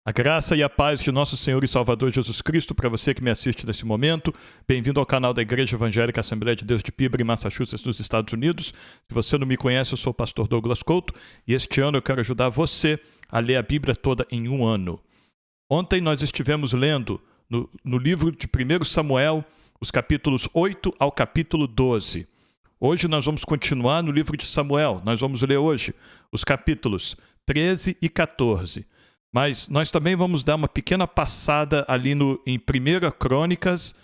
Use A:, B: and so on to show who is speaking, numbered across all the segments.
A: A graça e a paz de nosso Senhor e Salvador Jesus Cristo para você que me assiste nesse momento. Bem-vindo ao canal da Igreja Evangélica Assembleia de Deus de Pibre, em Massachusetts, nos Estados Unidos. Se você não me conhece, eu sou o pastor Douglas Couto e este ano eu quero ajudar você a ler a Bíblia toda em um ano. Ontem nós estivemos lendo no livro de 1 Samuel, os capítulos 8 ao capítulo 12. Hoje nós vamos continuar no livro de Samuel. Nós vamos ler hoje os capítulos 13 e 14. Mas nós também vamos dar uma pequena passada ali em 1 Crônicas,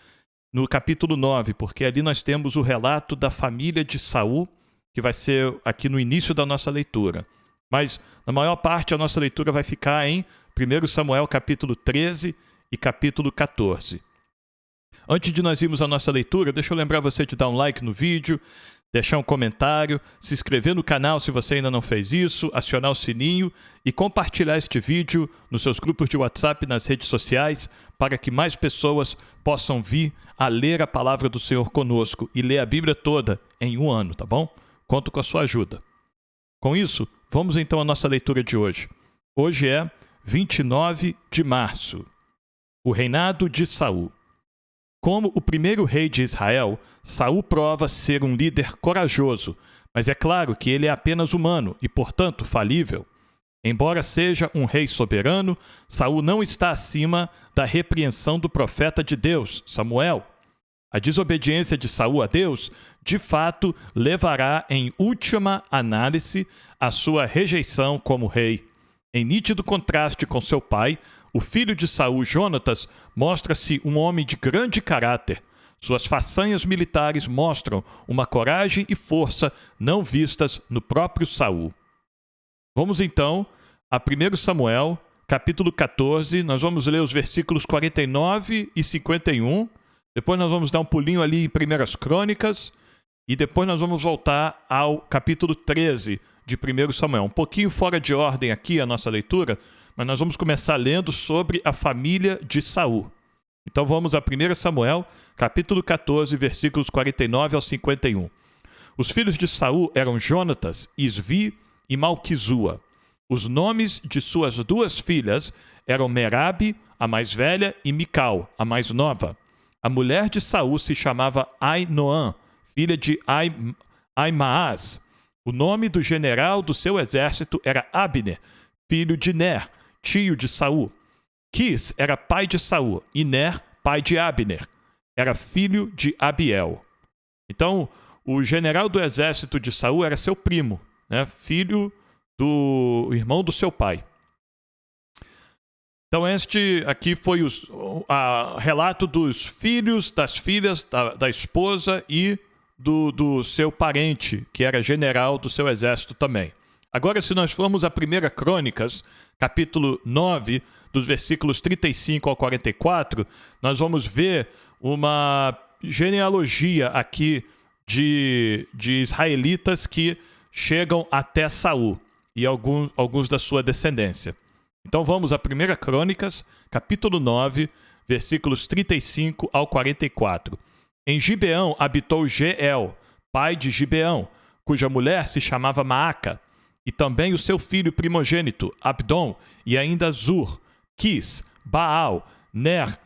A: no capítulo 9, porque ali nós temos o relato da família de Saul, que vai ser aqui no início da nossa leitura. Mas, na maior parte, a nossa leitura vai ficar em 1 Samuel, capítulo 13 e capítulo 14. Antes de nós irmos à nossa leitura, deixa eu lembrar você de dar um like no vídeo, deixar um comentário, se inscrever no canal se você ainda não fez isso, acionar o sininho e compartilhar este vídeo nos seus grupos de WhatsApp e nas redes sociais para que mais pessoas possam vir a ler a palavra do Senhor conosco e ler a Bíblia toda em um ano, tá bom? Conto com a sua ajuda. Com isso, vamos então à nossa leitura de hoje. Hoje é 29 de março, o reinado de Saul. Como o primeiro rei de Israel, Saul prova ser um líder corajoso, mas é claro que ele é apenas humano e, portanto, falível. Embora seja um rei soberano, Saul não está acima da repreensão do profeta de Deus, Samuel. A desobediência de Saul a Deus, de fato, levará em última análise à sua rejeição como rei. Em nítido contraste com seu pai, o filho de Saul, Jonatas, mostra-se um homem de grande caráter. Suas façanhas militares mostram uma coragem e força não vistas no próprio Saul. Vamos então a 1 Samuel, capítulo 14. Nós vamos ler os versículos 49 e 51. Depois nós vamos dar um pulinho ali em 1 Crônicas. E depois nós vamos voltar ao capítulo 13 de 1 Samuel. Um pouquinho fora de ordem aqui a nossa leitura, mas nós vamos começar lendo sobre a família de Saul. Então vamos a 1 Samuel, capítulo 14, versículos 49 ao 51. Os filhos de Saul eram Jonatas, Isvi e Malquizua. Os nomes de suas duas filhas eram Merabe, a mais velha, e Mical, a mais nova. A mulher de Saul se chamava Ainoã, filha de Aimaas. O nome do general do seu exército era Abner, filho de Ner, tio de Saul. Quis era pai de Saul e Ner, pai de Abner. Era filho de Abiel. Então, o general do exército de Saul era seu primo, né? Filho do irmão do seu pai. Então, este aqui foi o relato dos filhos, das filhas, da esposa e do seu parente, que era general do seu exército também. Agora, se nós formos a 1 Crônicas, capítulo 9, dos versículos 35 ao 44, nós vamos ver uma genealogia aqui de israelitas que chegam até Saul e alguns da sua descendência. Então vamos a 1 Crônicas, capítulo 9, versículos 35 ao 44. Em Gibeão habitou Jeiel, pai de Gibeão, cuja mulher se chamava Maaca, e também o seu filho primogênito, Abdom, e ainda Zur, Quis, Baal, Ner,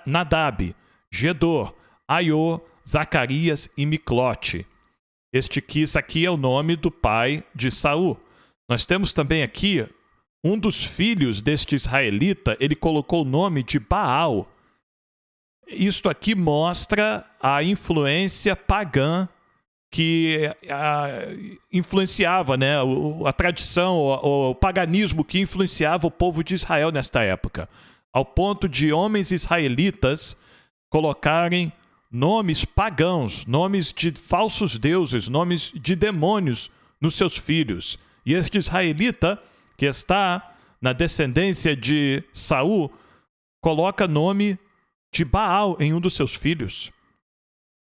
A: Nadab, Gedor, Aiô, Zacarias e Miclote. Este Quis aqui é o nome do pai de Saul. Nós temos também aqui um dos filhos deste israelita, ele colocou o nome de Baal. Isto aqui mostra a influência pagã que influenciava, né, a tradição, o paganismo que influenciava o povo de Israel nesta época, ao ponto de homens israelitas colocarem nomes pagãos, nomes de falsos deuses, nomes de demônios nos seus filhos. E este israelita, que está na descendência de Saul, coloca nome de Baal em um dos seus filhos.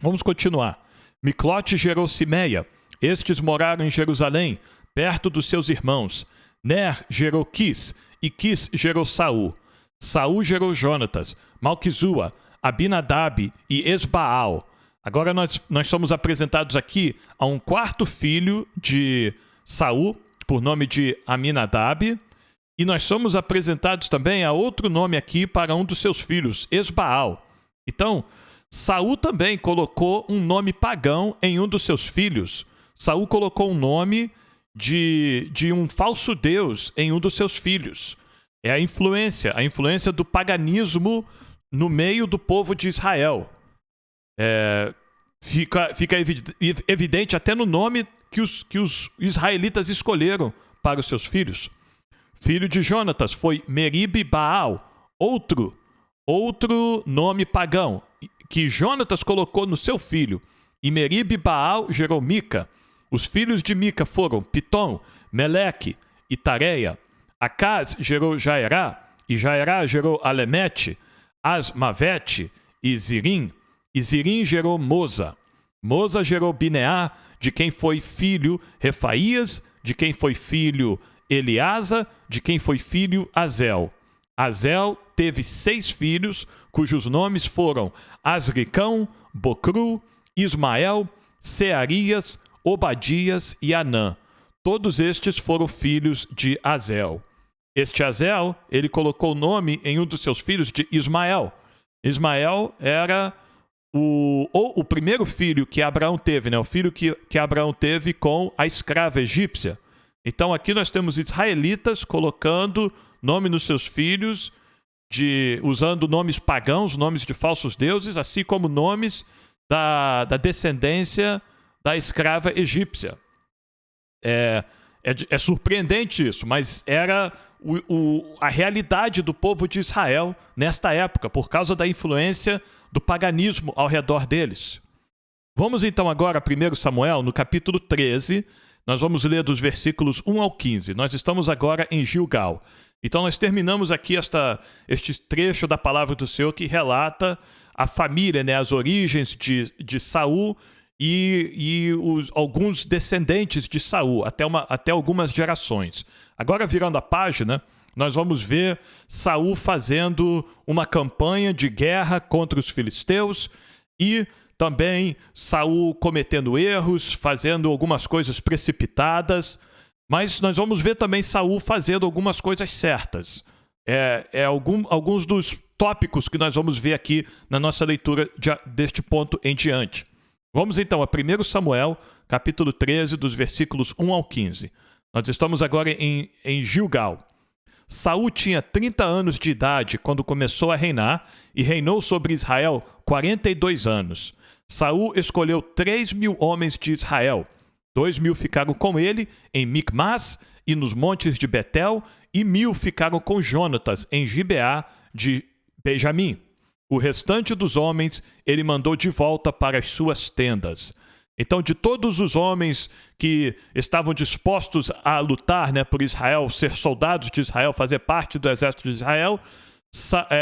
A: Vamos continuar. Miclote gerou Simeia. Estes moraram em Jerusalém, perto dos seus irmãos. Ner gerou Quis, e Quis gerou Saul. Saul gerou Jonatas, Malquizua, Abinadab e Esbaal. Agora nós somos apresentados aqui a um quarto filho de Saul, por nome de Aminadab, E nós somos apresentados também a outro nome aqui para um dos seus filhos, Esbaal. Então, Saul também colocou um nome pagão em um dos seus filhos. Saul colocou um nome de um falso deus em um dos seus filhos. É a influência do paganismo no meio do povo de Israel. Fica evidente até no nome que os israelitas escolheram para os seus filhos. Filho de Jonatas foi Merib-Baal, outro nome pagão que Jonatas colocou no seu filho. E Merib-Baal gerou Mica. Os filhos de Mica foram Pitom, Meleque e Tareia. Acaz gerou Jaerá, e Jaerá gerou Alemete, Asmavete e Zirim. E Zirim gerou Moza. Moza gerou Bineá, de quem foi filho Refaías, de quem foi filho Eleasa, de quem foi filho Azel. Azel teve 6 filhos, cujos nomes foram Asricão, Bocru, Ismael, Searias, Obadias e Anã. Todos estes foram filhos de Azel. Este Azel, ele colocou o nome em um dos seus filhos de Ismael. Ismael era o primeiro filho que Abraão teve, né? O filho que Abraão teve com a escrava egípcia. Então aqui nós temos israelitas colocando nome nos seus filhos, usando nomes pagãos, nomes de falsos deuses, assim como nomes da descendência da escrava egípcia. É surpreendente isso, mas era a realidade do povo de Israel nesta época, por causa da influência do paganismo ao redor deles. Vamos então agora a 1 Samuel, no capítulo 13, nós vamos ler dos versículos 1 ao 15. Nós estamos agora em Gilgal. Então nós terminamos aqui este trecho da palavra do Senhor que relata a família, né, as origens de Saul e alguns descendentes de Saul, até algumas gerações. Agora, virando a página, nós vamos ver Saul fazendo uma campanha de guerra contra os filisteus e também Saul cometendo erros, fazendo algumas coisas precipitadas, mas nós vamos ver também Saul fazendo algumas coisas certas. Alguns dos tópicos que nós vamos ver aqui na nossa leitura deste ponto em diante. Vamos então a 1 Samuel, capítulo 13, dos versículos 1 ao 15. Nós estamos agora em Gilgal. Saul tinha 30 anos de idade quando começou a reinar e reinou sobre Israel 42 anos. Saul escolheu 3.000 homens de Israel. 2.000 ficaram com ele em Micmas e nos montes de Betel, e 1.000 ficaram com Jonatas em Gibeá de Benjamim. O restante dos homens ele mandou de volta para as suas tendas. Então, de todos os homens que estavam dispostos a lutar, né, por Israel, ser soldados de Israel, fazer parte do exército de Israel,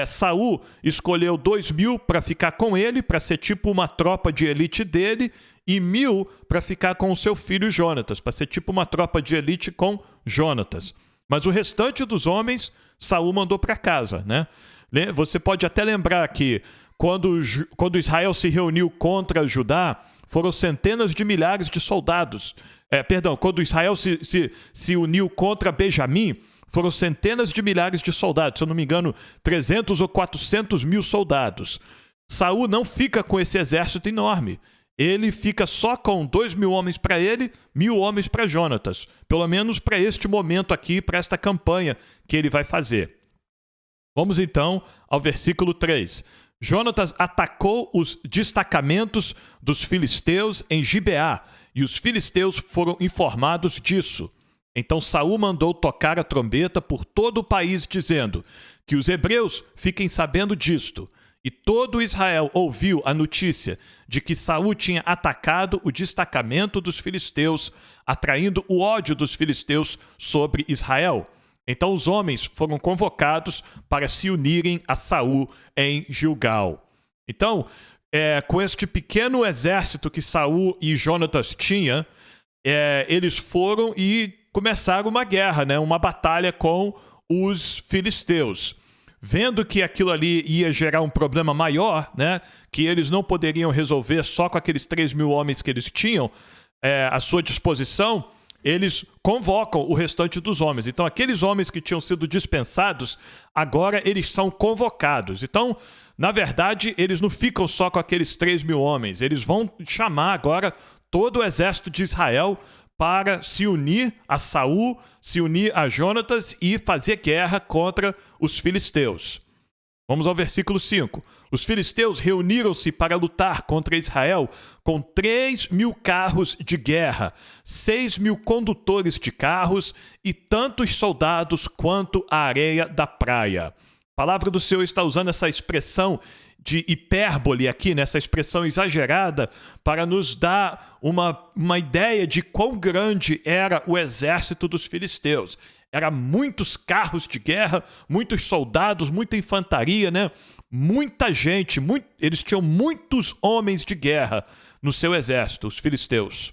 A: Saul escolheu 2.000 para ficar com ele, para ser tipo uma tropa de elite dele, e 1.000 para ficar com o seu filho Jonatas, para ser tipo uma tropa de elite com Jonatas. Mas o restante dos homens, Saul mandou para casa, né? Você pode até lembrar que quando Israel se reuniu contra Judá, foram centenas de milhares de soldados. Quando Israel se uniu contra Benjamim, foram centenas de milhares de soldados. Se eu não me engano, 300 ou 400 mil soldados. Saul não fica com esse exército enorme. Ele fica só com 2.000 homens para ele, 1.000 homens para Jonatas. Pelo menos para este momento aqui, para esta campanha que ele vai fazer. Vamos então ao versículo 3. Jonatas atacou os destacamentos dos filisteus em Gibeá, e os filisteus foram informados disso. Então Saul mandou tocar a trombeta por todo o país, dizendo que os hebreus fiquem sabendo disto. E todo Israel ouviu a notícia de que Saul tinha atacado o destacamento dos filisteus, atraindo o ódio dos filisteus sobre Israel. Então os homens foram convocados para se unirem a Saul em Gilgal. Então, com este pequeno exército que Saul e Jonatas tinham, eles foram e começaram uma guerra, né? Uma batalha com os filisteus. Vendo que aquilo ali ia gerar um problema maior, né? Que eles não poderiam resolver só com aqueles 3.000 homens que eles tinham à sua disposição, eles convocam o restante dos homens. Então, aqueles homens que tinham sido dispensados, agora eles são convocados. Então, na verdade, eles não ficam só com aqueles 3.000 homens. Eles vão chamar agora todo o exército de Israel para se unir a Saul, se unir a Jonatas e fazer guerra contra os filisteus. Vamos ao versículo 5. Os filisteus reuniram-se para lutar contra Israel com 3.000 carros de guerra, 6.000 condutores de carros e tantos soldados quanto a areia da praia. A palavra do Senhor está usando essa expressão de hipérbole aqui, nessa expressão exagerada, para nos dar uma ideia de quão grande era o exército dos filisteus. Era muitos carros de guerra, muitos soldados, muita infantaria, né? Muita gente, eles tinham muitos homens de guerra no seu exército, os filisteus.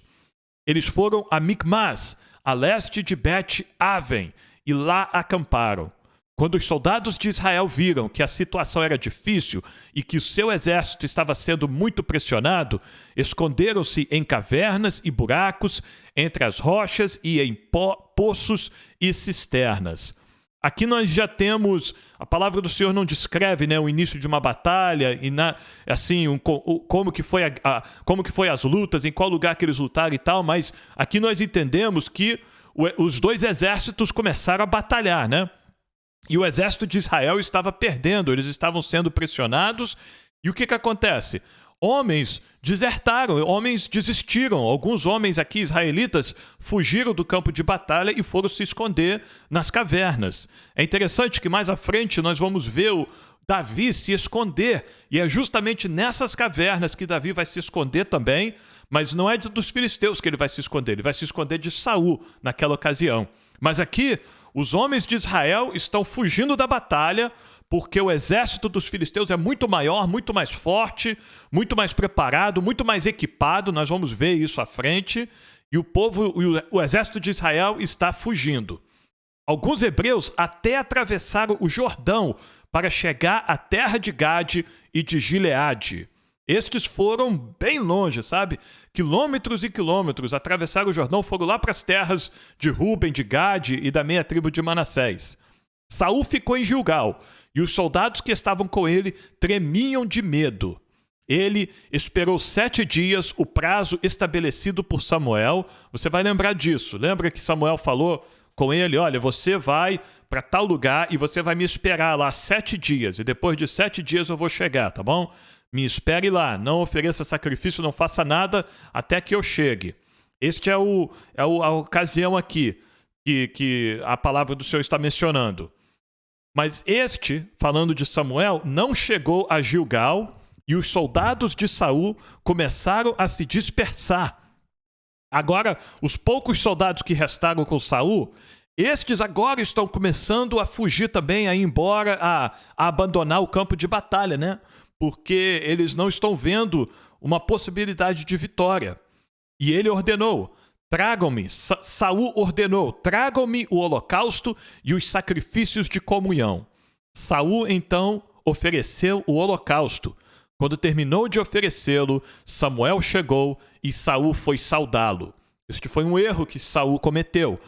A: Eles foram a Micmas, a leste de Bet-Aven, e lá acamparam. Quando os soldados de Israel viram que a situação era difícil e que o seu exército estava sendo muito pressionado, esconderam-se em cavernas e buracos, entre as rochas e em poços e cisternas. Aqui nós já temos, a palavra do Senhor não descreve, né, o início de uma batalha, e como que foi as lutas, em qual lugar que eles lutaram e tal, mas aqui nós entendemos que os dois exércitos começaram a batalhar, né? E o exército de Israel estava perdendo, eles estavam sendo pressionados. E o que acontece? Homens desertaram, homens desistiram. Alguns homens aqui, israelitas, fugiram do campo de batalha e foram se esconder nas cavernas. É interessante que mais à frente nós vamos ver o Davi se esconder. E é justamente nessas cavernas que Davi vai se esconder também, mas não é dos filisteus que ele vai se esconder, ele vai se esconder de Saul naquela ocasião. Mas aqui, os homens de Israel estão fugindo da batalha porque o exército dos filisteus é muito maior, muito mais forte, muito mais preparado, muito mais equipado. Nós vamos ver isso à frente. E o exército de Israel está fugindo. Alguns hebreus até atravessaram o Jordão para chegar à terra de Gade e de Gileade. Estes foram bem longe, sabe? Quilômetros e quilômetros, atravessaram o Jordão, foram lá para as terras de Ruben, de Gade e da meia tribo de Manassés. Saul ficou em Gilgal, e os soldados que estavam com ele tremiam de medo. Ele esperou 7 dias, o prazo estabelecido por Samuel. Você vai lembrar disso. Lembra que Samuel falou com ele, olha, você vai para tal lugar e você vai me esperar lá 7 dias, e depois de 7 dias eu vou chegar, tá bom? Me espere lá, não ofereça sacrifício, não faça nada até que eu chegue. Este é a ocasião aqui que a palavra do Senhor está mencionando. Mas falando de Samuel, não chegou a Gilgal e os soldados de Saul começaram a se dispersar. Agora, os poucos soldados que restaram com Saul, estes agora estão começando a fugir também, a ir embora, a abandonar o campo de batalha, né? Porque eles não estão vendo uma possibilidade de vitória. E ele ordenou, Saul ordenou, tragam-me o holocausto e os sacrifícios de comunhão. Saul, então, ofereceu o holocausto. Quando terminou de oferecê-lo, Samuel chegou e Saul foi saudá-lo. Este foi um erro que Saul cometeu.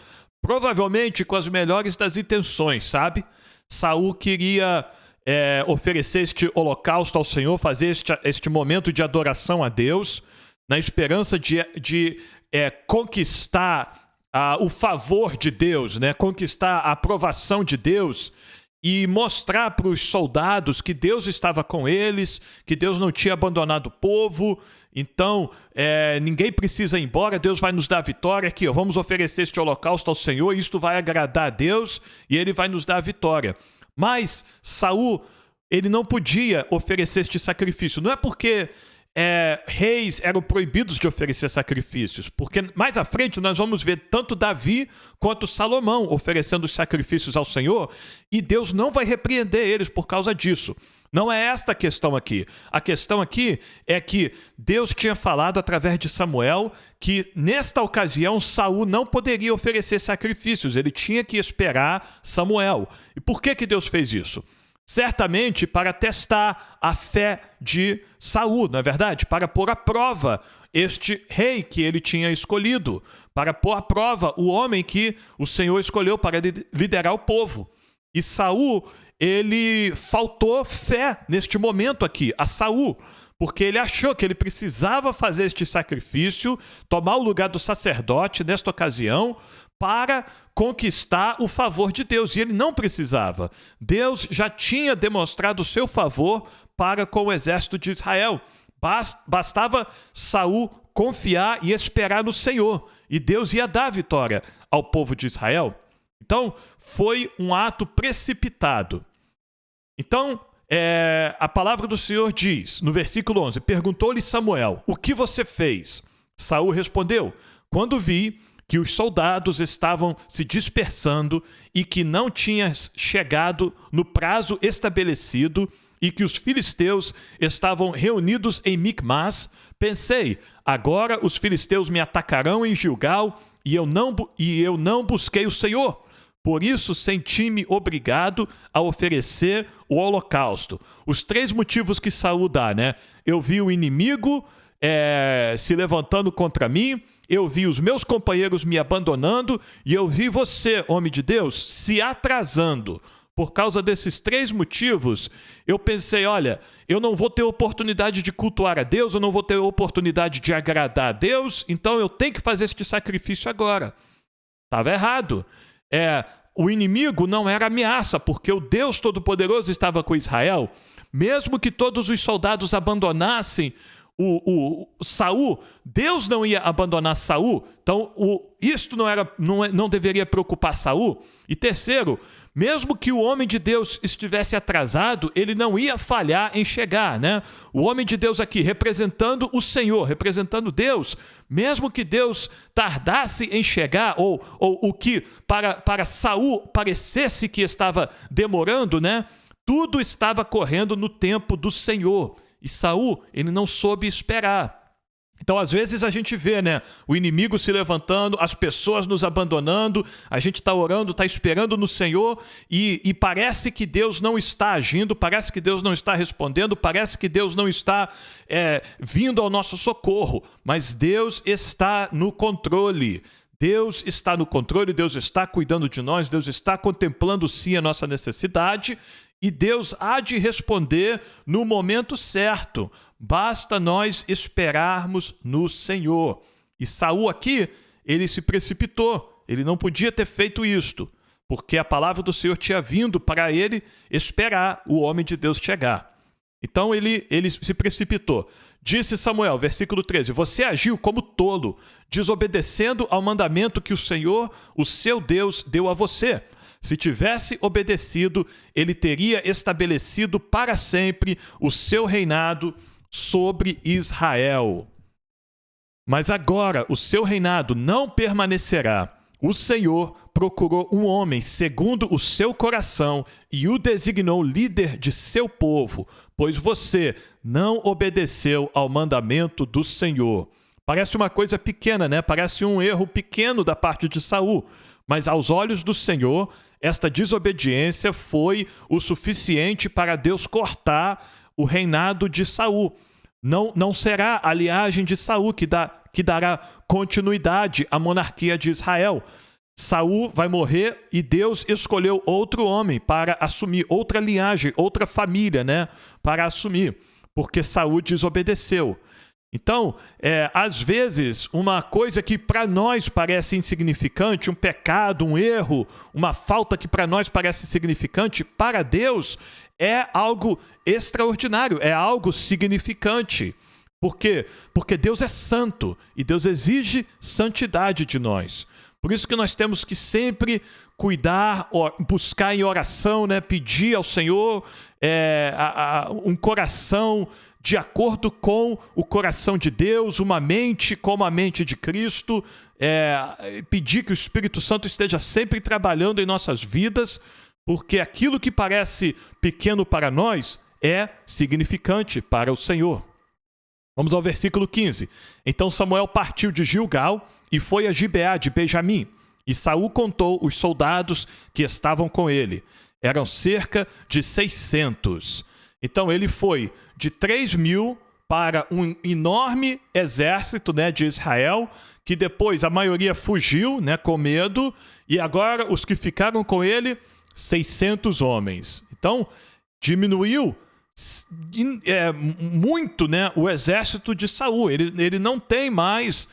A: Provavelmente com as melhores das intenções, sabe? Saul queria oferecer este holocausto ao Senhor, fazer este momento de adoração a Deus, na esperança de conquistar o favor de Deus, né? Conquistar a aprovação de Deus e mostrar para os soldados que Deus estava com eles, que Deus não tinha abandonado o povo. Então, ninguém precisa ir embora, Deus vai nos dar a vitória aqui. Vamos oferecer este holocausto ao Senhor, e isto vai agradar a Deus e Ele vai nos dar a vitória. Mas Saul, ele não podia oferecer este sacrifício. Não é porque reis eram proibidos de oferecer sacrifícios, porque mais à frente nós vamos ver tanto Davi quanto Salomão oferecendo os sacrifícios ao Senhor, e Deus não vai repreender eles por causa disso. Não é esta a questão aqui. A questão aqui é que Deus tinha falado através de Samuel que nesta ocasião Saul não poderia oferecer sacrifícios, ele tinha que esperar Samuel. E por que Deus fez isso? Certamente para testar a fé de Saul, não é verdade? Para pôr à prova este rei que ele tinha escolhido, para pôr à prova o homem que o Senhor escolheu para liderar o povo. E Saul, ele faltou fé neste momento aqui, a Saul, porque ele achou que ele precisava fazer este sacrifício, tomar o lugar do sacerdote nesta ocasião, para conquistar o favor de Deus. E ele não precisava. Deus já tinha demonstrado o seu favor para com o exército de Israel. Bastava Saul confiar e esperar no Senhor, e Deus ia dar a vitória ao povo de Israel. Então, foi um ato precipitado. Então, a palavra do Senhor diz, no versículo 11, perguntou-lhe Samuel, o que você fez? Saul respondeu, quando vi que os soldados estavam se dispersando e que não tinha chegado no prazo estabelecido e que os filisteus estavam reunidos em Micmas, pensei, agora os filisteus me atacarão em Gilgal e eu não busquei o Senhor. Por isso, senti-me obrigado a oferecer o holocausto. Os 3 motivos que Saul dá, né? Eu vi o inimigo se levantando contra mim, eu vi os meus companheiros me abandonando e eu vi você, homem de Deus, se atrasando. Por causa desses 3 motivos, eu pensei, olha, eu não vou ter oportunidade de cultuar a Deus, eu não vou ter oportunidade de agradar a Deus, então eu tenho que fazer este sacrifício agora. Estava errado. O inimigo não era ameaça, porque o Deus Todo-Poderoso estava com Israel. Mesmo que todos os soldados abandonassem Saul, Deus não ia abandonar Saul. Então, isto não deveria preocupar Saul. E terceiro, mesmo que o homem de Deus estivesse atrasado, ele não ia falhar em chegar, né? O homem de Deus aqui, representando o Senhor, representando Deus, mesmo que Deus tardasse em chegar, ou o que para Saul parecesse que estava demorando, né? Tudo estava correndo no tempo do Senhor. E Saul, ele não soube esperar. Então, às vezes, a gente vê, né, o inimigo se levantando, as pessoas nos abandonando, a gente está orando, está esperando no Senhor e parece que Deus não está agindo, parece que Deus não está respondendo, parece que Deus não está vindo ao nosso socorro. Mas Deus está no controle. Deus está no controle, Deus está cuidando de nós, Deus está contemplando sim a nossa necessidade e Deus há de responder no momento certo. Basta nós esperarmos no Senhor. E Saul aqui, ele se precipitou. Ele não podia ter feito isto, porque a palavra do Senhor tinha vindo para ele esperar o homem de Deus chegar. Então ele se precipitou. Disse Samuel, versículo 13, você agiu como tolo, desobedecendo ao mandamento que o Senhor, o seu Deus, deu a você. Se tivesse obedecido, ele teria estabelecido para sempre o seu reinado sobre Israel. Mas agora o seu reinado não permanecerá. O Senhor procurou um homem segundo o seu coração e o designou líder de seu povo, pois você não obedeceu ao mandamento do Senhor. Parece uma coisa pequena, né? Parece um erro pequeno da parte de Saul, mas aos olhos do Senhor, esta desobediência foi o suficiente para Deus cortar o reinado de Saul. Não será a linhagem de Saul que dará continuidade à monarquia de Israel. Saul vai morrer e Deus escolheu outro homem para assumir, outra linhagem, outra família, né, para assumir, porque Saul desobedeceu. Então, às vezes, uma coisa que para nós parece insignificante, um pecado, um erro, uma falta que para nós parece insignificante, para Deus é algo extraordinário, é algo significante. Por quê? Porque Deus é santo e Deus exige santidade de nós. Por isso que nós temos que sempre cuidar, buscar em oração, né, pedir ao Senhor um coração de acordo com o coração de Deus, uma mente como a mente de Cristo, pedir que o Espírito Santo esteja sempre trabalhando em nossas vidas, porque aquilo que parece pequeno para nós é significante para o Senhor. Vamos ao versículo 15. Então Samuel partiu de Gilgal e foi a Gibeá de Benjamim, e Saul contou os soldados que estavam com ele. Eram cerca de 600. Então ele foi de 3.000 para um enorme exército, né, de Israel, que depois a maioria fugiu, né, com medo, e agora os que ficaram com ele, 600 homens. Então, diminuiu muito, né, o exército de Saul. Ele não tem mais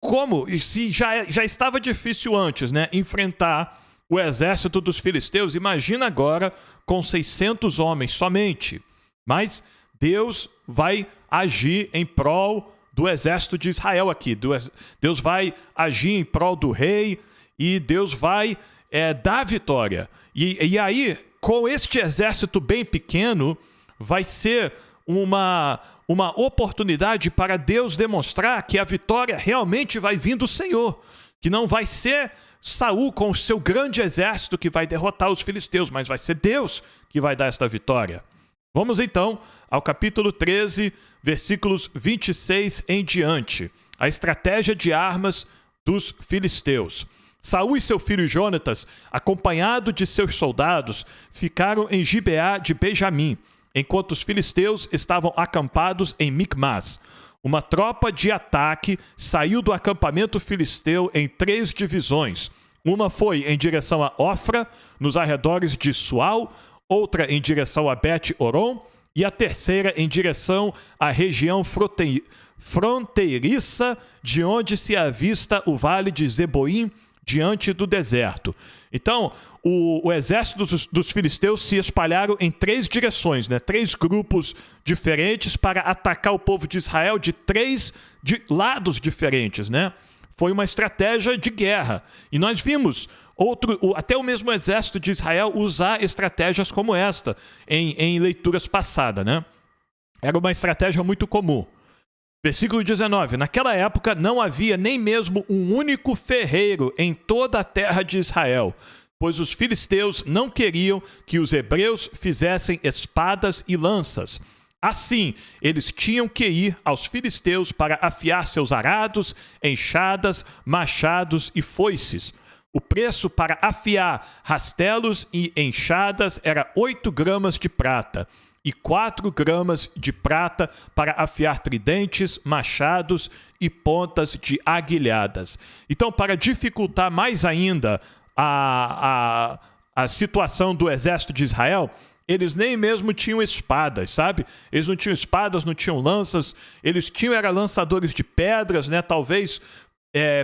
A: como, e se já estava difícil antes, né, enfrentar o exército dos filisteus, imagina agora com 600 homens somente. Mas Deus vai agir em prol do exército de Israel aqui. Deus vai agir em prol do rei e Deus vai dar vitória. E aí, com este exército bem pequeno, vai ser uma oportunidade para Deus demonstrar que a vitória realmente vai vir do Senhor, que não vai ser Saul com o seu grande exército que vai derrotar os filisteus, mas vai ser Deus que vai dar esta vitória. Vamos então ao capítulo 13, versículos 26 em diante. A estratégia de armas dos filisteus. Saul e seu filho Jonatas, acompanhado de seus soldados, ficaram em Gibeá de Benjamim, enquanto os filisteus estavam acampados em Micmas. Uma tropa de ataque saiu do acampamento filisteu em 3 divisões. Uma foi em direção a Ofra, nos arredores de Sual, outra em direção a Bet-Horon e a terceira em direção à região fronteiriça, de onde se avista o vale de Zeboim, diante do deserto. Então, o exército dos filisteus se espalharam em 3 direções, né? 3 grupos diferentes para atacar o povo de Israel de 3 lados diferentes, né? Foi uma estratégia de guerra. E nós vimos até o mesmo exército de Israel usar estratégias como esta em leituras passadas, né? Era uma estratégia muito comum. Versículo 19. Naquela época não havia nem mesmo um único ferreiro em toda a terra de Israel, pois os filisteus não queriam que os hebreus fizessem espadas e lanças. Assim, eles tinham que ir aos filisteus para afiar seus arados, enxadas, machados e foices. O preço para afiar rastelos e enxadas era 8 gramas de prata e 4 gramas de prata para afiar tridentes, machados e pontas de aguilhadas. Então, para dificultar mais ainda a situação do exército de Israel, eles nem mesmo tinham espadas, sabe? Eles não tinham espadas, não tinham lanças, eles tinham lançadores de pedras, né? Talvez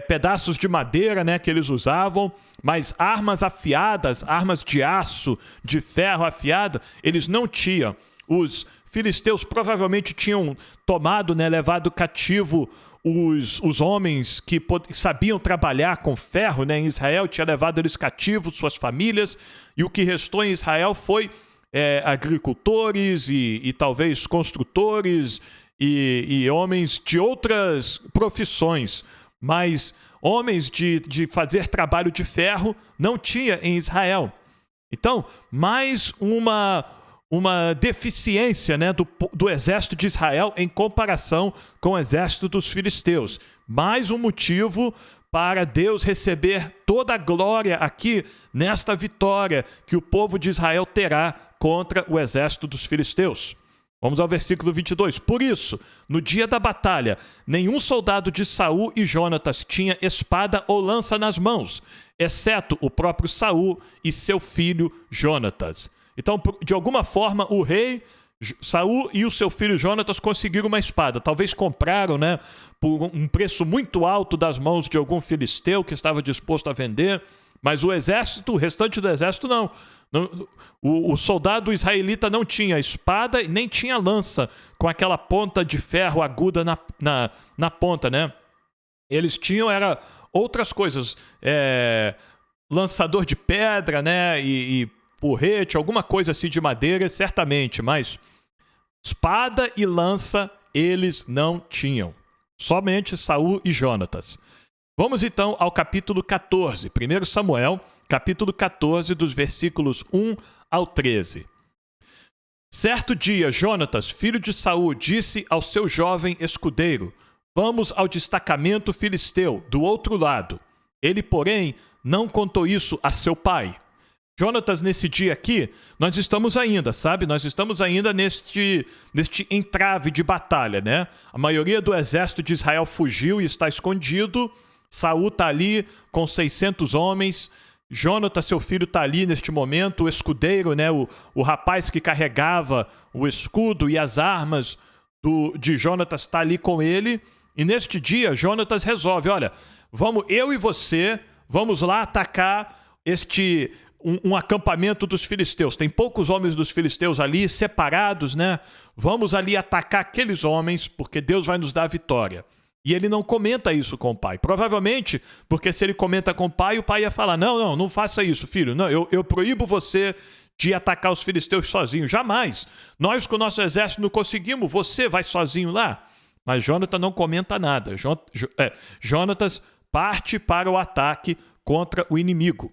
A: pedaços de madeira, né, que eles usavam, mas armas afiadas, armas de aço, de ferro afiado, eles não tinham. Os filisteus provavelmente tinham tomado, né, levado cativo os homens que sabiam trabalhar com ferro, né, em Israel, tinha levado eles cativos, suas famílias, e o que restou em Israel foi agricultores e talvez construtores e homens de outras profissões. Mas homens de fazer trabalho de ferro não tinha em Israel. Então, mais uma deficiência, né, do exército de Israel em comparação com o exército dos filisteus. Mais um motivo para Deus receber toda a glória aqui nesta vitória que o povo de Israel terá contra o exército dos filisteus. Vamos ao versículo 22. Por isso, no dia da batalha, nenhum soldado de Saul e Jonatas tinha espada ou lança nas mãos, exceto o próprio Saul e seu filho Jonatas. Então, de alguma forma, o rei Saul e o seu filho Jonatas conseguiram uma espada. Talvez compraram, né, por um preço muito alto das mãos de algum filisteu que estava disposto a vender. Mas o restante do exército não. O soldado israelita não tinha espada e nem tinha lança com aquela ponta de ferro aguda na ponta, né? Eles tinham outras coisas, lançador de pedra, né? E porrete, alguma coisa assim de madeira, certamente, mas espada e lança eles não tinham. Somente Saul e Jonatas. Vamos então ao capítulo 14, 1 Samuel, capítulo 14, dos versículos 1 ao 13. Certo dia, Jonatas, filho de Saul, disse ao seu jovem escudeiro: vamos ao destacamento filisteu, do outro lado. Ele, porém, não contou isso a seu pai. Jonatas, nesse dia aqui, nós estamos ainda, sabe? Nós estamos ainda neste entrave de batalha, né? A maioria do exército de Israel fugiu e está escondido. Saul está ali com 600 homens. Jonatas, seu filho, está ali neste momento. O escudeiro, né? O rapaz que carregava o escudo e as armas de Jonatas está ali com ele. E neste dia, Jonatas resolve, olha, vamos, eu e você, vamos lá atacar um acampamento dos filisteus. Tem poucos homens dos filisteus ali, separados, né? Vamos ali atacar aqueles homens, porque Deus vai nos dar a vitória. E ele não comenta isso com o pai. Provavelmente, porque se ele comenta com o pai ia falar, não faça isso, filho. Não, eu proíbo você de atacar os filisteus sozinho. Jamais. Nós com o nosso exército não conseguimos, você vai sozinho lá. Mas Jonatas não comenta nada. Jonatas parte para o ataque contra o inimigo.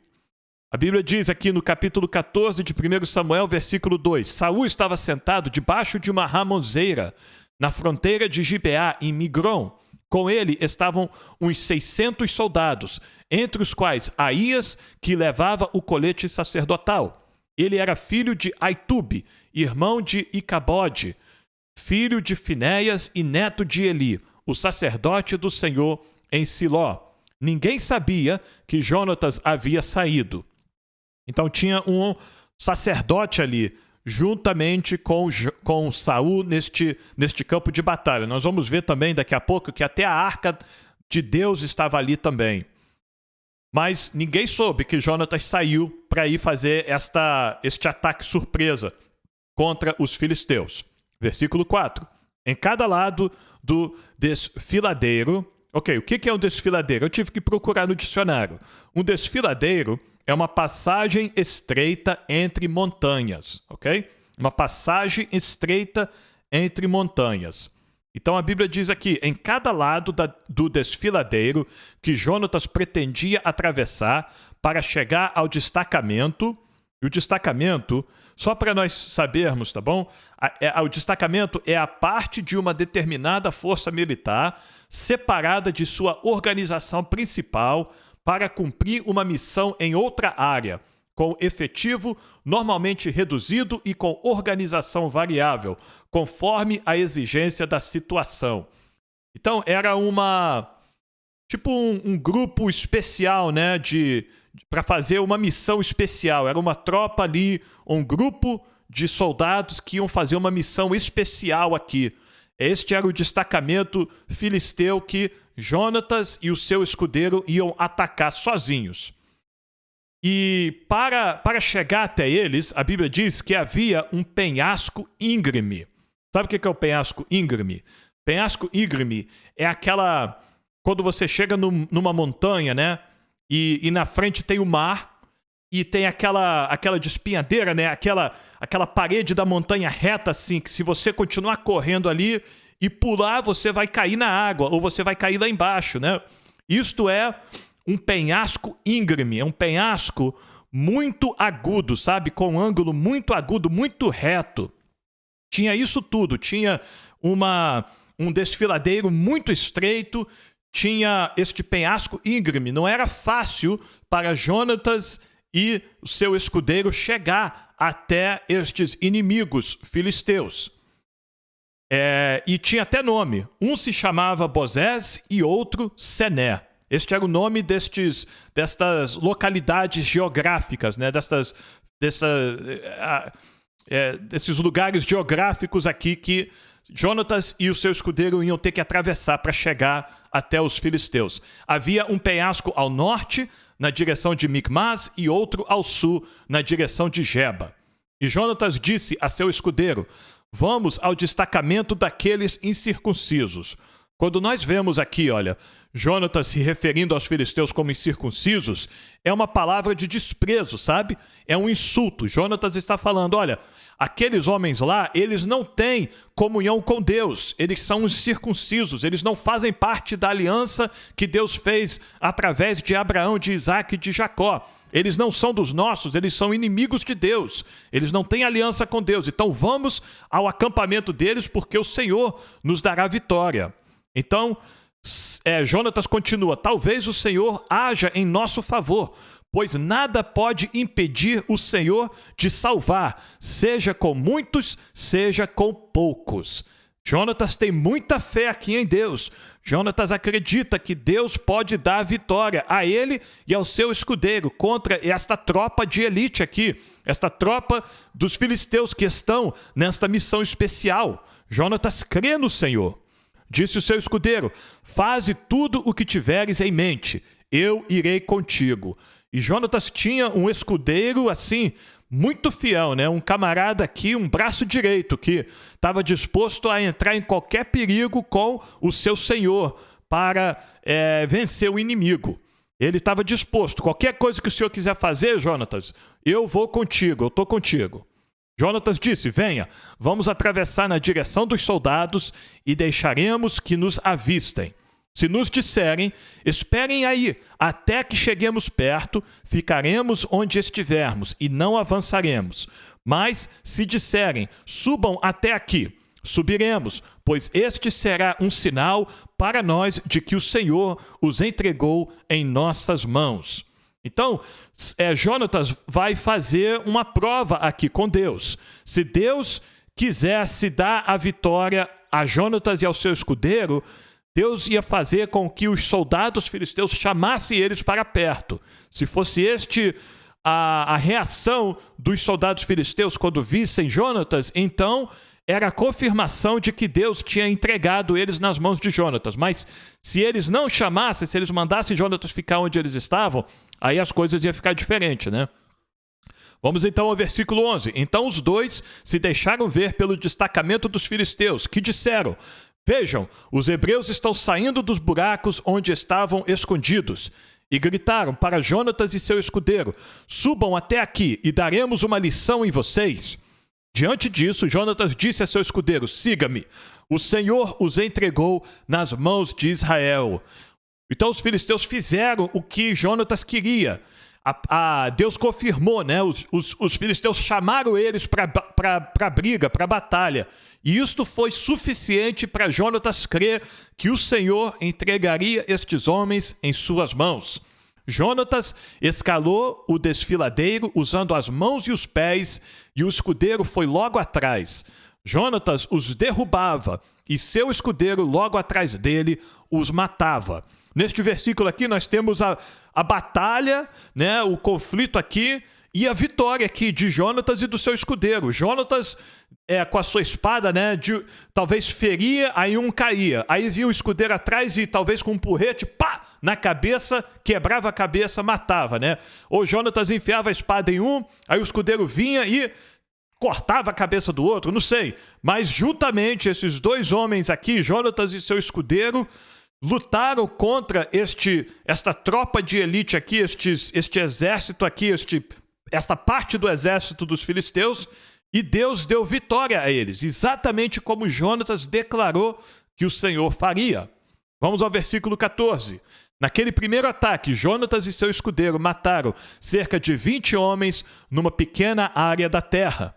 A: A Bíblia diz aqui no capítulo 14 de 1 Samuel, versículo 2, Saul estava sentado debaixo de uma ramoseira, na fronteira de Gibeá, em Migron. Com ele estavam uns 600 soldados, entre os quais Aías, que levava o colete sacerdotal. Ele era filho de Aitube, irmão de Icabode, filho de Finéias e neto de Eli, o sacerdote do Senhor em Siló. Ninguém sabia que Jonatas havia saído. Então tinha um sacerdote ali, juntamente com Saul neste campo de batalha. Nós vamos ver também daqui a pouco que até a arca de Deus estava ali também. Mas ninguém soube que Jonatas saiu para ir fazer este ataque surpresa contra os filisteus. Versículo 4. Em cada lado do desfiladeiro... Ok, o que é um desfiladeiro? Eu tive que procurar no dicionário. Um desfiladeiro é uma passagem estreita entre montanhas, ok? Uma passagem estreita entre montanhas. Então a Bíblia diz aqui, em cada lado do desfiladeiro que Jonatas pretendia atravessar para chegar ao destacamento, e o destacamento, só para nós sabermos, tá bom? O destacamento é a parte de uma determinada força militar separada de sua organização principal para cumprir uma missão em outra área, com efetivo normalmente reduzido e com organização variável, conforme a exigência da situação. Então, era um grupo especial, né, para fazer uma missão especial. Era uma tropa ali, um grupo de soldados que iam fazer uma missão especial aqui. Este era o destacamento filisteu que Jonatas e o seu escudeiro iam atacar sozinhos. E para chegar até eles, a Bíblia diz que havia um penhasco íngreme. Sabe o que é o penhasco íngreme? Penhasco íngreme é aquela... Quando você chega numa montanha, né? E na frente tem o mar, e tem aquela despenhadeira, né? Aquela parede da montanha reta, assim, que se você continuar correndo ali e pular, você vai cair na água, ou você vai cair lá embaixo, né? Isto é um penhasco íngreme, é um penhasco muito agudo, sabe? Com um ângulo muito agudo, muito reto. Tinha isso tudo, tinha um desfiladeiro muito estreito, tinha este penhasco íngreme. Não era fácil para Jonatas e o seu escudeiro chegar até estes inimigos filisteus. E tinha até nome. Um se chamava Bozés e outro Sené. Este era o nome destas localidades geográficas, né? Desses lugares geográficos aqui que Jonatas e o seu escudeiro iam ter que atravessar para chegar até os filisteus. Havia um penhasco ao norte, na direção de Micmas, e outro ao sul, na direção de Geba. E Jonatas disse a seu escudeiro, vamos ao destacamento daqueles incircuncisos. Quando nós vemos aqui, olha, Jonatas se referindo aos filisteus como incircuncisos, é uma palavra de desprezo, sabe? É um insulto. Jonatas está falando, olha, aqueles homens lá, eles não têm comunhão com Deus. Eles são incircuncisos, eles não fazem parte da aliança que Deus fez através de Abraão, de Isaac e de Jacó. Eles não são dos nossos, eles são inimigos de Deus. Eles não têm aliança com Deus. Então vamos ao acampamento deles porque o Senhor nos dará vitória. Então, Jonatas continua, talvez o Senhor haja em nosso favor, pois nada pode impedir o Senhor de salvar, seja com muitos, seja com poucos. Jonatas tem muita fé aqui em Deus. Jonatas acredita que Deus pode dar a vitória a ele e ao seu escudeiro contra esta tropa de elite aqui, esta tropa dos filisteus que estão nesta missão especial. Jonatas crê no Senhor. Disse o seu escudeiro: faze tudo o que tiveres em mente, eu irei contigo. E Jonatas tinha um escudeiro assim, muito fiel, né? Um camarada aqui, um braço direito, que estava disposto a entrar em qualquer perigo com o seu senhor para vencer o inimigo. Ele estava disposto. Qualquer coisa que o senhor quiser fazer, Jonatas, eu vou contigo, eu estou contigo. Jonatas disse: venha, vamos atravessar na direção dos soldados e deixaremos que nos avistem. Se nos disserem: esperem aí, até que cheguemos perto, ficaremos onde estivermos e não avançaremos. Mas se disserem: subam até aqui, subiremos, pois este será um sinal para nós de que o Senhor os entregou em nossas mãos. Então, Jonatas vai fazer uma prova aqui com Deus. Se Deus quisesse dar a vitória a Jonatas e ao seu escudeiro, Deus ia fazer com que os soldados filisteus chamassem eles para perto. Se fosse a reação dos soldados filisteus quando vissem Jonatas, então era a confirmação de que Deus tinha entregado eles nas mãos de Jonatas. Mas se eles não chamassem, se eles mandassem Jonatas ficar onde eles estavam, aí as coisas iam ficar diferentes, né? Vamos então ao versículo 11. Então os dois se deixaram ver pelo destacamento dos filisteus, que disseram: vejam, os hebreus estão saindo dos buracos onde estavam escondidos. E gritaram para Jonatas e seu escudeiro: subam até aqui e daremos uma lição em vocês. Diante disso, Jonatas disse a seu escudeiro: siga-me, o Senhor os entregou nas mãos de Israel. Então os filisteus fizeram o que Jonatas queria. Deus confirmou, né? Os filisteus chamaram eles para a briga, para a batalha. E isto foi suficiente para Jonatas crer que o Senhor entregaria estes homens em suas mãos. Jonatas escalou o desfiladeiro usando as mãos e os pés, e o escudeiro foi logo atrás. Jonatas os derrubava, e seu escudeiro logo atrás dele os matava. Neste versículo aqui nós temos a batalha, né, o conflito aqui, e a vitória aqui de Jonatas e do seu escudeiro. Jonatas, com a sua espada, né, talvez feria, aí um caía. Aí vinha o escudeiro atrás e talvez com um porrete, pá, na cabeça, quebrava a cabeça, matava, né? Ou Jonatas enfiava a espada em um, aí o escudeiro vinha e cortava a cabeça do outro, não sei. Mas juntamente esses dois homens aqui, Jonatas e seu escudeiro, lutaram contra esta tropa de elite aqui, este exército aqui, esta parte do exército dos filisteus, e Deus deu vitória a eles, exatamente como Jonatas declarou que o Senhor faria. Vamos ao versículo 14. Naquele primeiro ataque, Jonatas e seu escudeiro mataram cerca de 20 homens numa pequena área da terra.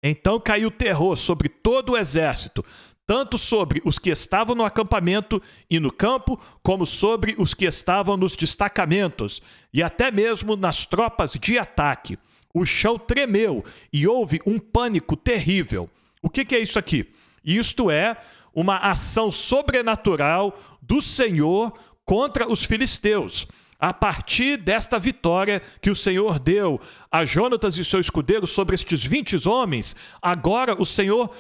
A: Então caiu terror sobre todo o exército, tanto sobre os que estavam no acampamento e no campo, como sobre os que estavam nos destacamentos, e até mesmo nas tropas de ataque. O chão tremeu e houve um pânico terrível. O que é isso aqui? Isto é uma ação sobrenatural do Senhor contra os filisteus. A partir desta vitória que o Senhor deu a Jonatas e seu escudeiro sobre estes 20 homens, agora o Senhor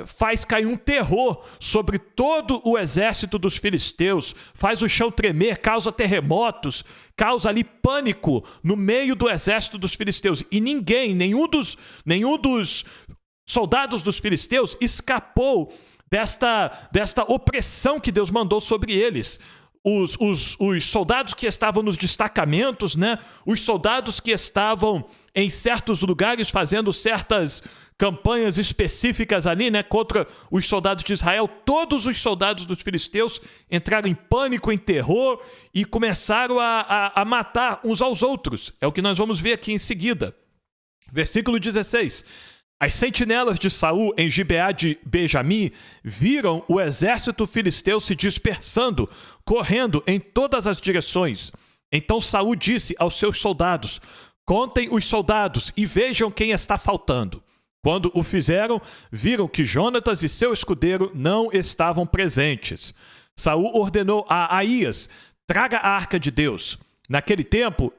A: faz cair um terror sobre todo o exército dos filisteus, faz o chão tremer, causa terremotos, causa ali pânico no meio do exército dos filisteus. E nenhum dos soldados dos filisteus escapou desta opressão que Deus mandou sobre eles. Os soldados que estavam nos destacamentos, né? Os soldados que estavam em certos lugares fazendo certas campanhas específicas ali, né, contra os soldados de Israel, todos os soldados dos filisteus entraram em pânico, em terror e começaram a matar uns aos outros. É o que nós vamos ver aqui em seguida. Versículo 16. As sentinelas de Saul em Gibeá de Benjamim viram o exército filisteu se dispersando, correndo em todas as direções. Então Saul disse aos seus soldados: contem os soldados e vejam quem está faltando. Quando o fizeram, viram que Jonatas e seu escudeiro não estavam presentes. Saul ordenou a Aías: traga a arca de Deus. Naquele tempo,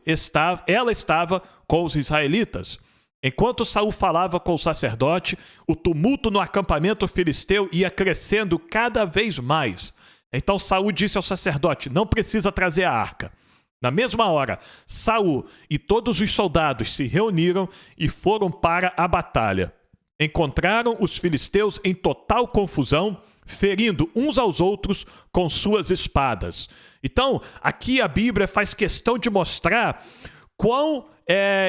A: ela estava com os israelitas. Enquanto Saul falava com o sacerdote, o tumulto no acampamento filisteu ia crescendo cada vez mais. Então Saul disse ao sacerdote: não precisa trazer a arca. Na mesma hora, Saul e todos os soldados se reuniram e foram para a batalha. Encontraram os filisteus em total confusão, ferindo uns aos outros com suas espadas. Então, aqui a Bíblia faz questão de mostrar quão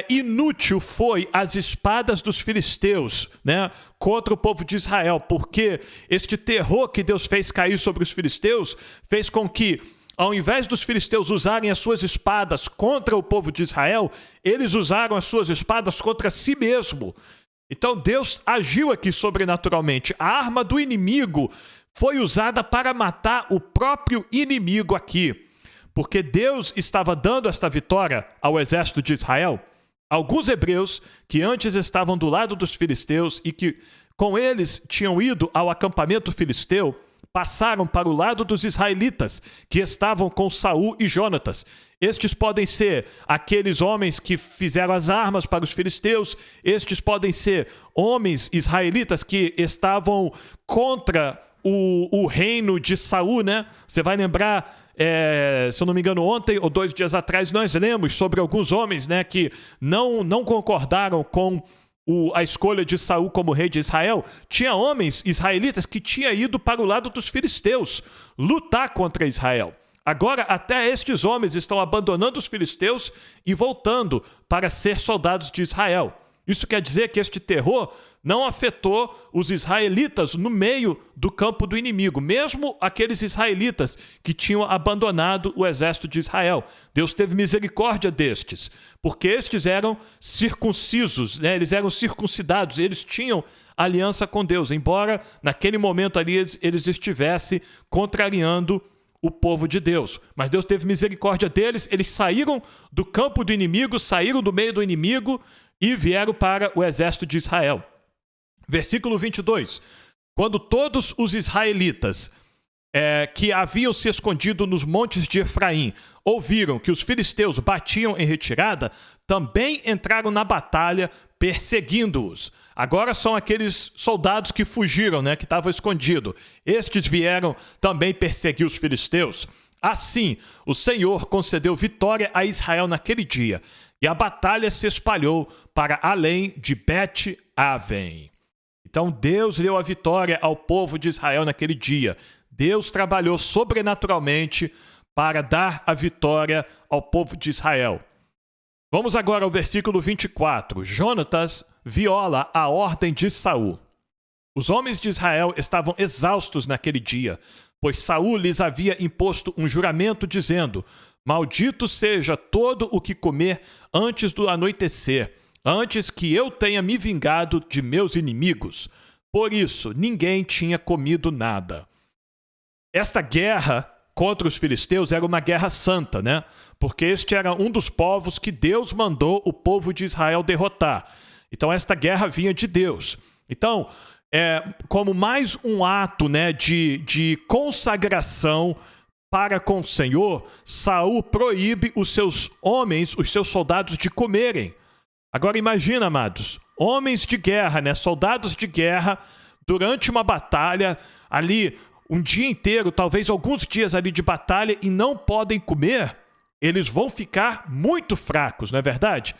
A: inútil foi as espadas dos filisteus, né, contra o povo de Israel, porque este terror que Deus fez cair sobre os filisteus fez com que, ao invés dos filisteus usarem as suas espadas contra o povo de Israel, eles usaram as suas espadas contra si mesmo. Então Deus agiu aqui sobrenaturalmente. A arma do inimigo foi usada para matar o próprio inimigo aqui. Porque Deus estava dando esta vitória ao exército de Israel. Alguns hebreus que antes estavam do lado dos filisteus e que com eles tinham ido ao acampamento filisteu, passaram para o lado dos israelitas, que estavam com Saul e Jonatas. Estes podem ser aqueles homens que fizeram as armas para os filisteus, estes podem ser homens israelitas que estavam contra o reino de Saul, né? Você vai lembrar, se eu não me engano, ontem ou 2 dias atrás, nós lemos sobre alguns homens, né, que não concordaram com a escolha de Saul como rei de Israel. Tinha homens israelitas que tinham ido para o lado dos filisteus lutar contra Israel. Agora até estes homens estão abandonando os filisteus e voltando para ser soldados de Israel. Isso quer dizer que este terror não afetou os israelitas no meio do campo do inimigo, mesmo aqueles israelitas que tinham abandonado o exército de Israel. Deus teve misericórdia destes, porque estes eram circuncisos, né? Eles eram circuncidados, eles tinham aliança com Deus, embora naquele momento ali eles estivessem contrariando o povo de Deus. Mas Deus teve misericórdia deles, eles saíram do campo do inimigo, saíram do meio do inimigo e vieram para o exército de Israel. Versículo 22. Quando todos os israelitas que haviam se escondido nos montes de Efraim ouviram que os filisteus batiam em retirada, também entraram na batalha perseguindo-os. Agora são aqueles soldados que fugiram, né, que estavam escondidos. Estes vieram também perseguir os filisteus. Assim, o Senhor concedeu vitória a Israel naquele dia, e a batalha se espalhou para além de Bet-Aven. Então Deus deu a vitória ao povo de Israel naquele dia. Deus trabalhou sobrenaturalmente para dar a vitória ao povo de Israel. Vamos agora ao versículo 24. Jonatas viola a ordem de Saul. Os homens de Israel estavam exaustos naquele dia, pois Saul lhes havia imposto um juramento dizendo: maldito seja todo o que comer antes do anoitecer, antes que eu tenha me vingado de meus inimigos. Por isso, ninguém tinha comido nada. Esta guerra contra os filisteus era uma guerra santa, né? Porque este era um dos povos que Deus mandou o povo de Israel derrotar. Então, esta guerra vinha de Deus. Então, como mais um ato, né, de consagração para com o Senhor, Saul proíbe os seus homens, os seus soldados de comerem. Agora imagina, amados, homens de guerra, né, soldados de guerra, durante uma batalha, ali um dia inteiro, talvez alguns dias ali de batalha, e não podem comer, eles vão ficar muito fracos, não é verdade?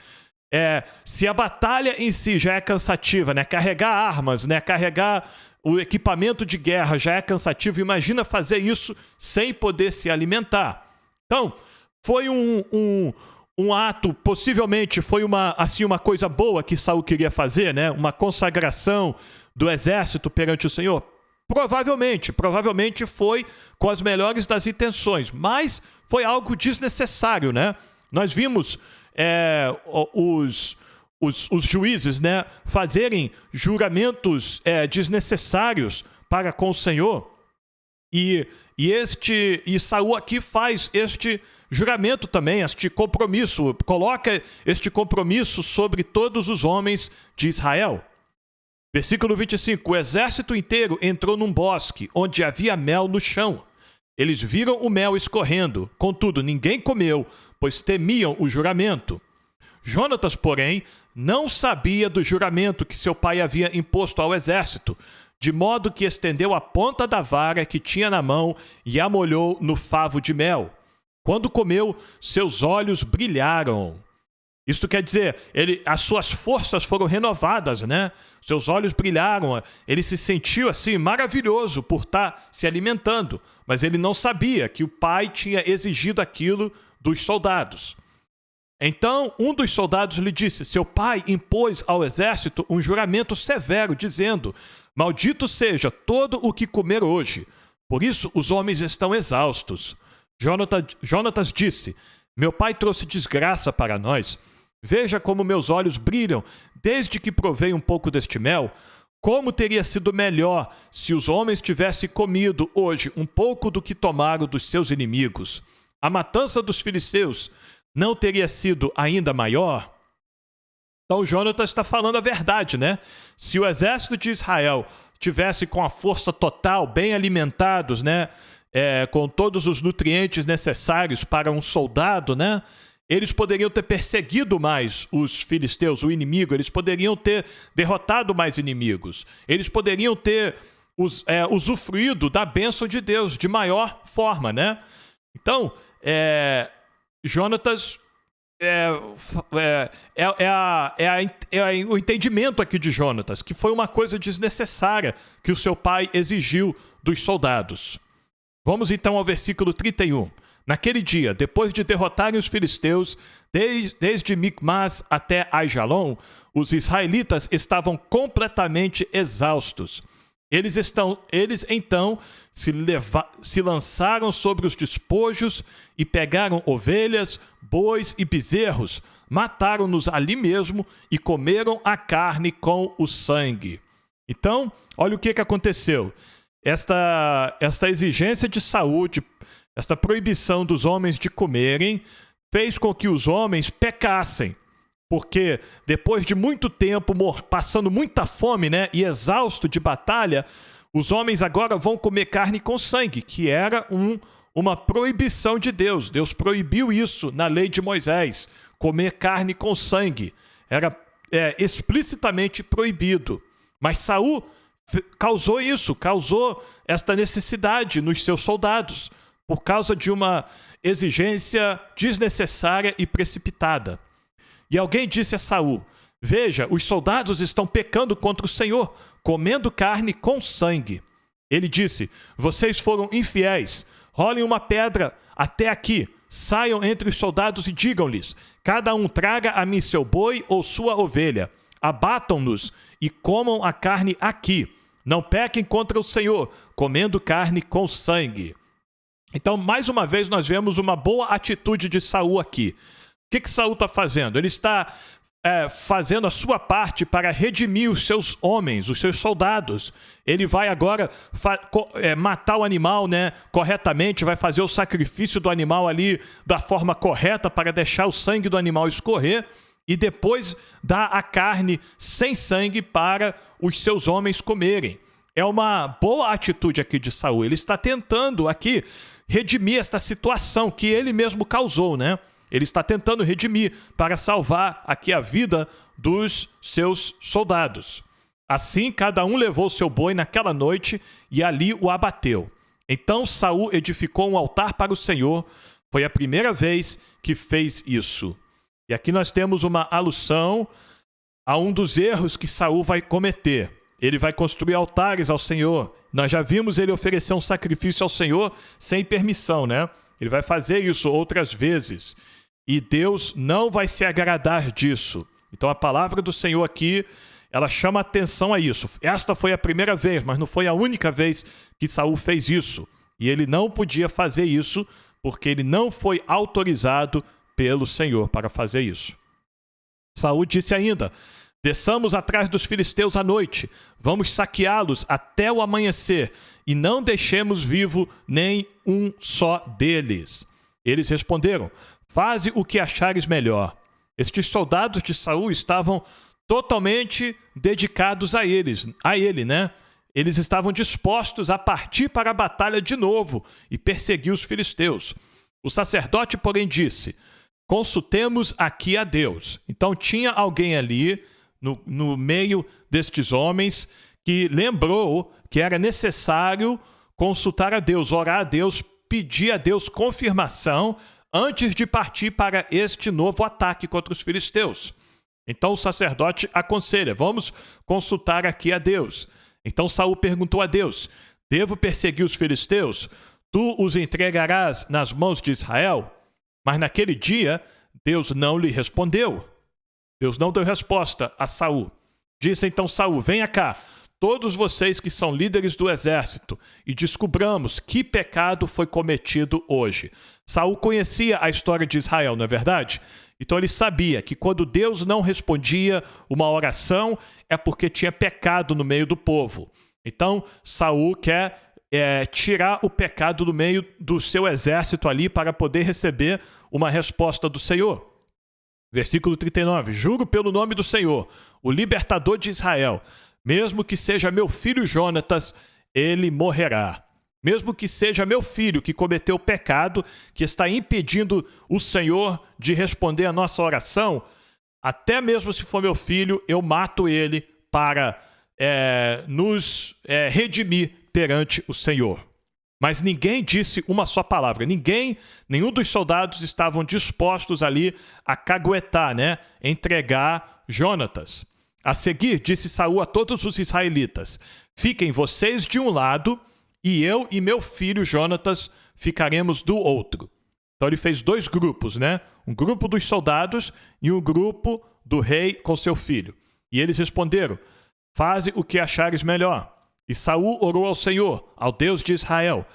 A: Se a batalha em si já é cansativa, né, carregar armas, né, carregar o equipamento de guerra já é cansativo, imagina fazer isso sem poder se alimentar. Então, foi um ato, possivelmente foi uma coisa boa que Saul queria fazer, né? Uma consagração do exército perante o Senhor. Provavelmente foi com as melhores das intenções, mas foi algo desnecessário, né? Nós vimos os juízes, né, fazerem juramentos desnecessários para com o Senhor, e Saul aqui faz este juramento também, este compromisso, coloca este compromisso sobre todos os homens de Israel. Versículo 25, o exército inteiro entrou num bosque, onde havia mel no chão. Eles viram o mel escorrendo, contudo ninguém comeu, pois temiam o juramento. Jonatas, porém, não sabia do juramento que seu pai havia imposto ao exército, de modo que estendeu a ponta da vara que tinha na mão e a molhou no favo de mel. Quando comeu, seus olhos brilharam. Isto quer dizer, as suas forças foram renovadas, né? Seus olhos brilharam, ele se sentiu assim maravilhoso por estar se alimentando, mas ele não sabia que o pai tinha exigido aquilo dos soldados. Então, um dos soldados lhe disse, seu pai impôs ao exército um juramento severo, dizendo, maldito seja todo o que comer hoje. Por isso, os homens estão exaustos. Jonatas disse, meu pai trouxe desgraça para nós. Veja como meus olhos brilham desde que provei um pouco deste mel. Como teria sido melhor se os homens tivessem comido hoje um pouco do que tomaram dos seus inimigos? A matança dos filisteus não teria sido ainda maior? Então Jonatas está falando a verdade, né? Se o exército de Israel tivesse com a força total, bem alimentados, né? Com todos os nutrientes necessários para um soldado, né? Eles poderiam ter perseguido mais os filisteus, o inimigo, eles poderiam ter derrotado mais inimigos, eles poderiam ter usufruído da bênção de Deus de maior forma, né? Então, Jonatas o entendimento aqui de Jonatas, que foi uma coisa desnecessária que o seu pai exigiu dos soldados. Vamos então ao versículo 31. Naquele dia, depois de derrotarem os filisteus, desde Micmas até Aijalon, os israelitas estavam completamente exaustos. Eles então se lançaram sobre os despojos e pegaram ovelhas, bois e bezerros, mataram-nos ali mesmo e comeram a carne com o sangue. Então, olha o que aconteceu. Esta exigência de saúde, esta proibição dos homens de comerem, fez com que os homens pecassem. Porque depois de muito tempo, passando muita fome, né, e exausto de batalha, os homens agora vão comer carne com sangue, que era uma proibição de Deus. Deus proibiu isso na lei de Moisés, comer carne com sangue. Era explicitamente proibido. Mas Saul causou esta necessidade nos seus soldados, por causa de uma exigência desnecessária e precipitada. E alguém disse a Saul, veja, os soldados estão pecando contra o Senhor, comendo carne com sangue. Ele disse, vocês foram infiéis, rolem uma pedra até aqui, saiam entre os soldados e digam-lhes, cada um traga a mim seu boi ou sua ovelha, abatam-nos e comam a carne aqui, não pequem contra o Senhor, comendo carne com sangue. Então, mais uma vez, nós vemos uma boa atitude de Saul aqui. O que Saul está fazendo? Ele está fazendo a sua parte para redimir os seus homens, os seus soldados. Ele vai agora matar o animal, né, corretamente, vai fazer o sacrifício do animal ali da forma correta para deixar o sangue do animal escorrer e depois dar a carne sem sangue para os seus homens comerem. É uma boa atitude aqui de Saul. Ele está tentando aqui redimir esta situação que ele mesmo causou, né? Ele está tentando redimir para salvar aqui a vida dos seus soldados. Assim, cada um levou seu boi naquela noite e ali o abateu. Então Saul edificou um altar para o Senhor. Foi a primeira vez que fez isso. E aqui nós temos uma alusão a um dos erros que Saul vai cometer. Ele vai construir altares ao Senhor. Nós já vimos ele oferecer um sacrifício ao Senhor sem permissão, né? Ele vai fazer isso outras vezes. E Deus não vai se agradar disso. Então a palavra do Senhor aqui, ela chama atenção a isso. Esta foi a primeira vez, mas não foi a única vez que Saul fez isso. E ele não podia fazer isso porque ele não foi autorizado pelo Senhor para fazer isso. Saul disse ainda, desçamos atrás dos filisteus à noite, vamos saqueá-los até o amanhecer e não deixemos vivo nem um só deles. Eles responderam: faze o que achares melhor. Estes soldados de Saul estavam totalmente dedicados a ele, né? Eles estavam dispostos a partir para a batalha de novo e perseguir os filisteus. O sacerdote, porém, disse: consultemos aqui a Deus. Então tinha alguém ali no meio destes homens que lembrou que era necessário consultar a Deus, orar a Deus, pedir a Deus confirmação antes de partir para este novo ataque contra os filisteus. Então o sacerdote aconselha: vamos consultar aqui a Deus. Então Saul perguntou a Deus: devo perseguir os filisteus? Tu os entregarás nas mãos de Israel? Mas naquele dia Deus não lhe respondeu. Deus não deu resposta a Saul. Disse então Saul: venha cá, todos vocês que são líderes do exército, e descubramos que pecado foi cometido hoje. Saul conhecia a história de Israel, não é verdade? Então ele sabia que quando Deus não respondia uma oração, é porque tinha pecado no meio do povo. Então Saul quer tirar o pecado do meio do seu exército ali para poder receber uma resposta do Senhor. Versículo 39, juro pelo nome do Senhor, o libertador de Israel, mesmo que seja meu filho Jonatas, ele morrerá. Mesmo que seja meu filho que cometeu o pecado, que está impedindo o Senhor de responder a nossa oração, até mesmo se for meu filho, eu mato ele para nos redimir perante o Senhor. Mas ninguém disse uma só palavra. Nenhum dos soldados estavam dispostos ali a caguetar, né? Entregar Jonatas. A seguir, disse Saul a todos os israelitas: fiquem vocês de um lado, e eu e meu filho Jonatas ficaremos do outro. Então ele fez dois grupos, né? Um grupo dos soldados e um grupo do rei com seu filho. E eles responderam: faze o que achares melhor. E Saul orou ao Senhor, ao Deus de Israel: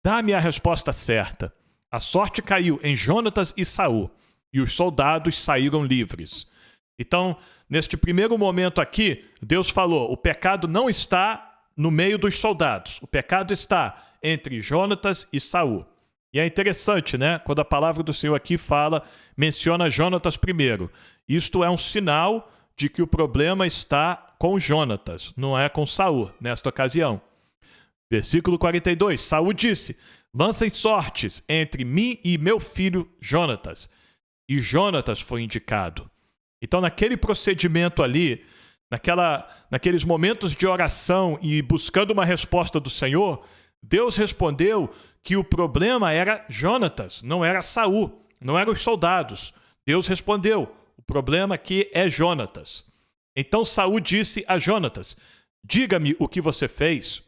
A: dá-me a resposta certa. A sorte caiu em Jonatas e Saul, e os soldados saíram livres. Então, neste primeiro momento aqui, Deus falou: o pecado não está no meio dos soldados, o pecado está entre Jonatas e Saul. E é interessante, né? Quando a palavra do Senhor aqui menciona Jonatas primeiro. Isto é um sinal de que o problema está com Jonatas, não é com Saul, nesta ocasião. Versículo 42, Saul disse: lancem sortes entre mim e meu filho Jonatas. E Jonatas foi indicado. Então, naquele procedimento ali, naqueles momentos de oração e buscando uma resposta do Senhor, Deus respondeu que o problema era Jonatas, não era Saul, não eram os soldados. Deus respondeu: o problema aqui é Jonatas. Então Saul disse a Jonatas: diga-me o que você fez.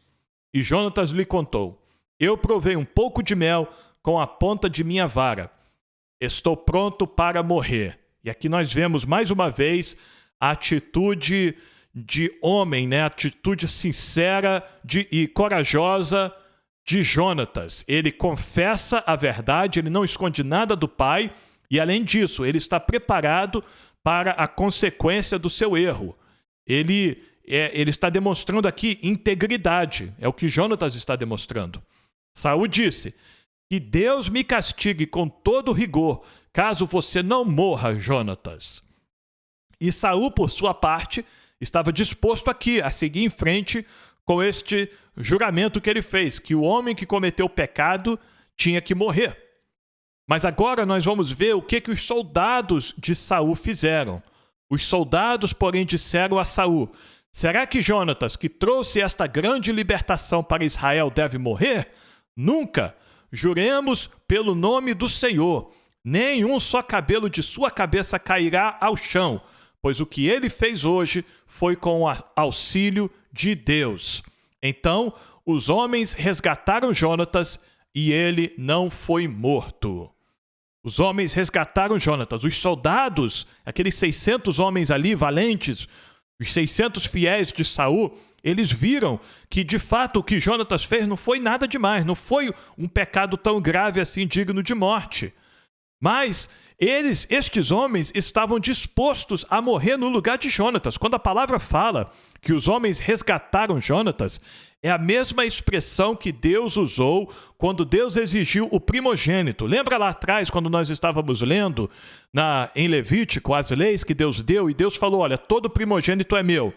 A: E Jonatas lhe contou: eu provei um pouco de mel com a ponta de minha vara. Estou pronto para morrer. E aqui nós vemos mais uma vez a atitude de homem, né? A atitude sincera e corajosa de Jonatas. Ele confessa a verdade, ele não esconde nada do pai, e além disso, ele está preparado para a consequência do seu erro. Ele está demonstrando aqui integridade, é o que Jonatas está demonstrando. Saul disse: que Deus me castigue com todo rigor, caso você não morra, Jonatas. E Saul, por sua parte, estava disposto aqui a seguir em frente com este juramento que ele fez, que o homem que cometeu o pecado tinha que morrer. Mas agora nós vamos ver o que os soldados de Saul fizeram. Os soldados, porém, disseram a Saul: será que Jonatas, que trouxe esta grande libertação para Israel, deve morrer? Nunca! Juremos pelo nome do Senhor, nenhum só cabelo de sua cabeça cairá ao chão, pois o que ele fez hoje foi com o auxílio de Deus. Então os homens resgataram Jonatas e ele não foi morto. Os homens resgataram Jonatas. Os soldados, aqueles 600 homens ali valentes, os 600 fiéis de Saul, eles viram que de fato o que Jonatas fez não foi nada demais, não foi um pecado tão grave assim digno de morte. Mas estes homens estavam dispostos a morrer no lugar de Jonatas. Quando a palavra fala que os homens resgataram Jonatas, é a mesma expressão que Deus usou quando Deus exigiu o primogênito. Lembra lá atrás, quando nós estávamos lendo em Levítico as leis que Deus deu, e Deus falou, olha, todo primogênito é meu.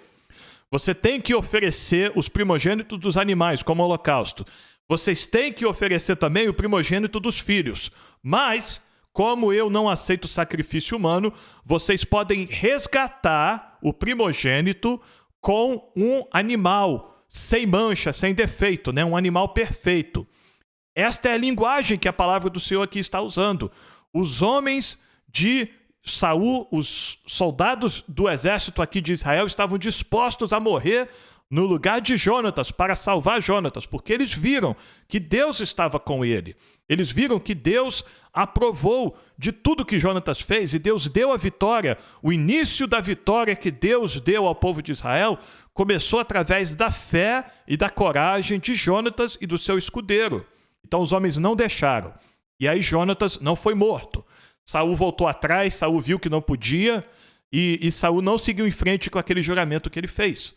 A: Você tem que oferecer os primogênitos dos animais como holocausto. Vocês têm que oferecer também o primogênito dos filhos. Mas, como eu não aceito sacrifício humano, vocês podem resgatar o primogênito com um animal sem mancha, sem defeito, né? Um animal perfeito. Esta é a linguagem que a palavra do Senhor aqui está usando. Os homens de Saul, os soldados do exército aqui de Israel, estavam dispostos a morrer no lugar de Jonatas, para salvar Jonatas, porque eles viram que Deus estava com ele. Eles viram que Deus aprovou de tudo que Jonatas fez, e Deus deu a vitória. O início da vitória que Deus deu ao povo de Israel começou através da fé e da coragem de Jonatas e do seu escudeiro. Então os homens não deixaram. E aí Jonatas não foi morto. Saul voltou atrás, Saul viu que não podia, e Saul não seguiu em frente com aquele juramento que ele fez.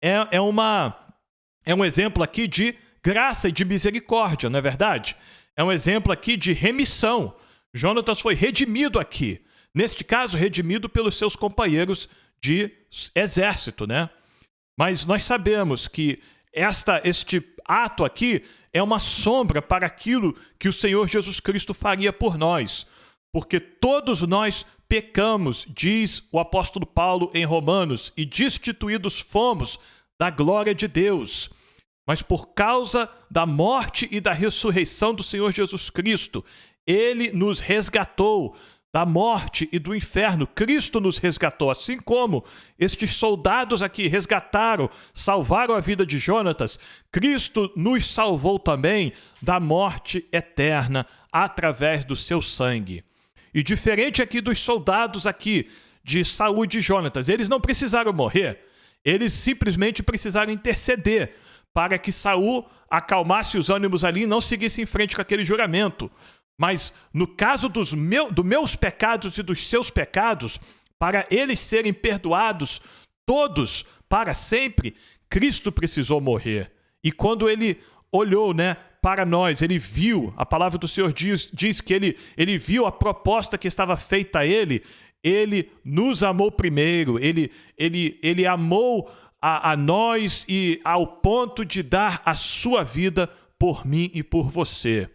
A: É um exemplo aqui de graça e de misericórdia, não é verdade? É um exemplo aqui de remissão. Jonatas foi redimido aqui. Neste caso, redimido pelos seus companheiros de exército, né? Mas nós sabemos que este ato aqui é uma sombra para aquilo que o Senhor Jesus Cristo faria por nós. Porque todos nós pecamos, diz o apóstolo Paulo em Romanos, e destituídos fomos da glória de Deus. Mas por causa da morte e da ressurreição do Senhor Jesus Cristo, Ele nos resgatou da morte e do inferno. Cristo nos resgatou, assim como estes soldados aqui resgataram, salvaram a vida de Jonatas. Cristo nos salvou também da morte eterna através do seu sangue. E diferente aqui dos soldados aqui de Saul e de Jonatas, eles não precisaram morrer, eles simplesmente precisaram interceder para que Saul acalmasse os ânimos ali e não seguisse em frente com aquele juramento. Mas no caso dos meus pecados e dos seus pecados, para eles serem perdoados todos para sempre, Cristo precisou morrer. E quando ele olhou, para nós, ele viu, a palavra do Senhor diz que ele viu a proposta que estava feita a ele nos amou primeiro, ele amou a nós e ao ponto de dar a sua vida por mim e por você.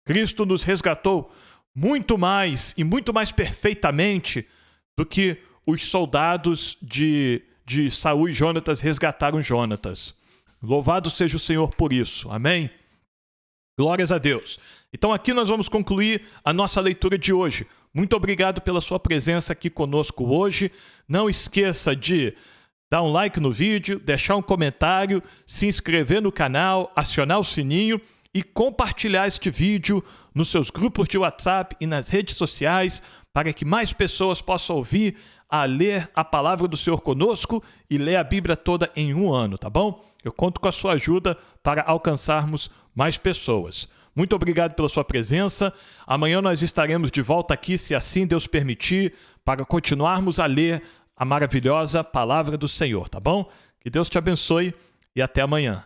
A: Cristo nos resgatou muito mais e muito mais perfeitamente do que os soldados de Saul e Jonatas resgataram Jonatas. Louvado seja o Senhor por isso. Amém? Glórias a Deus. Então aqui nós vamos concluir a nossa leitura de hoje. Muito obrigado pela sua presença aqui conosco hoje. Não esqueça de dar um like no vídeo, deixar um comentário, se inscrever no canal, acionar o sininho e compartilhar este vídeo nos seus grupos de WhatsApp e nas redes sociais para que mais pessoas possam ouvir a ler a palavra do Senhor conosco e ler a Bíblia toda em um ano, tá bom? Eu conto com a sua ajuda para alcançarmos mais pessoas. Muito obrigado pela sua presença. Amanhã nós estaremos de volta aqui, se assim Deus permitir, para continuarmos a ler a maravilhosa palavra do Senhor, tá bom? Que Deus te abençoe e até amanhã.